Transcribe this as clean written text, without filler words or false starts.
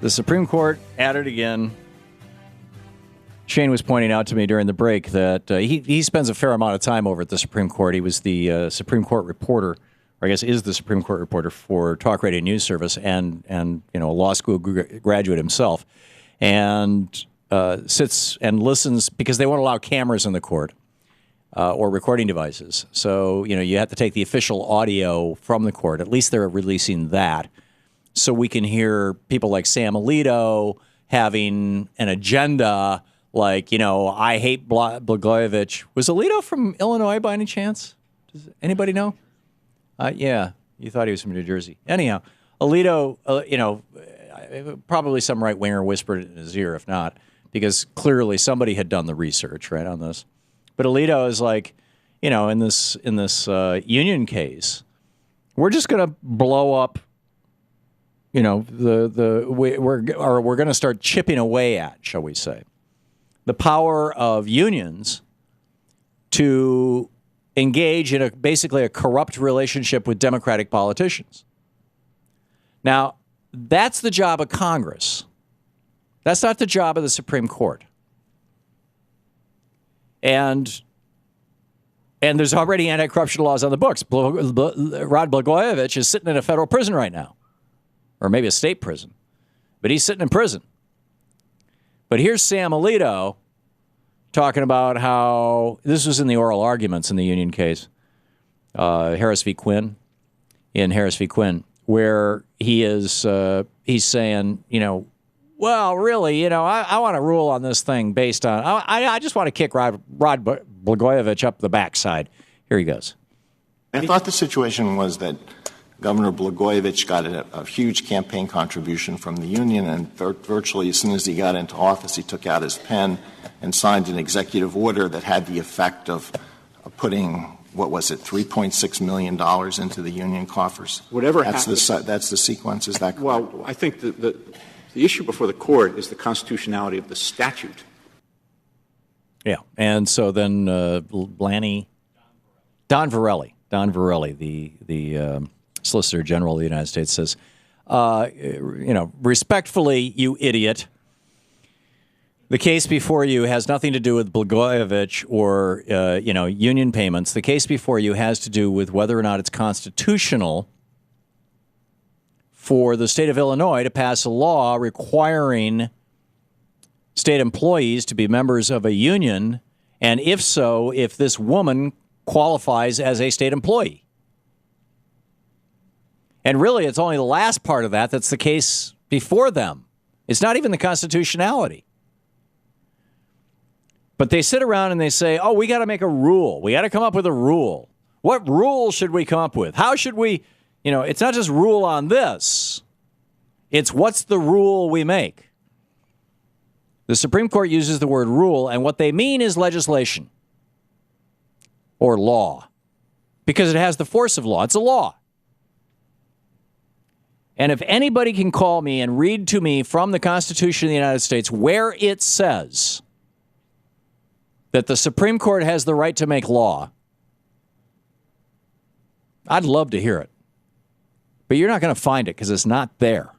The Supreme Court at it again. Shane was pointing out to me during the break that he spends a fair amount of time over at the Supreme Court. He was the Supreme Court reporter, or I guess is the Supreme Court reporter for Talk Radio News Service, and a law school graduate himself, and sits and listens because they won't allow cameras in the court or recording devices. So you have to take the official audio from the court. At least they're releasing that, so we can hear people like Sam Alito having an agenda. Like, I hate Blagojevich. Was Alito from Illinois by any chance? Does anybody know? Yeah, you thought he was from New Jersey. Anyhow, Alito, probably some right-winger whispered it in his ear, if not, because clearly somebody had done the research, right, on this. But Alito is like, in this union case, we're just going to blow up, we're going to start chipping away at, shall we say, the power of unions to engage in basically a corrupt relationship with Democratic politicians. Now, that's the job of Congress. That's not the job of the Supreme Court. And there's already anti-corruption laws on the books. Rod Blagojevich is sitting in a federal prison right now, or maybe a state prison, but he's sitting in prison. But here's Sam Alito talking about how this was in the oral arguments in the union case, Harris v. Quinn, where he's saying, well, really, I want to rule on this thing based on, I just want to kick Rod Blagojevich up the backside. Here he goes. I thought the situation was that Governor Blagojevich got a huge campaign contribution from the union, and virtually as soon as he got into office, he took out his pen and signed an executive order that had the effect of putting, what was it, $3.6 million into the union coffers. Whatever that's the sequence. Is that correct? Well, I think the issue before the court is the constitutionality of the statute. Yeah, and so then Don Verrilli, the Solicitor General of the United States, says, respectfully, you idiot, the case before you has nothing to do with Blagojevich or, union payments. The case before you has to do with whether or not it's constitutional for the state of Illinois to pass a law requiring state employees to be members of a union, and if so, if this woman qualifies as a state employee. And really, it's only the last part of that that's the case before them. It's not even the constitutionality. But they sit around and they say, oh, we got to make a rule. We got to come up with a rule. What rule should we come up with? How should we, it's not just rule on this. It's what's the rule we make. The Supreme Court uses the word rule, and what they mean is legislation or law, because it has the force of law. It's a law. And if anybody can call me and read to me from the Constitution of the United States where it says that the Supreme Court has the right to make law, I'd love to hear it. But you're not going to find it because it's not there.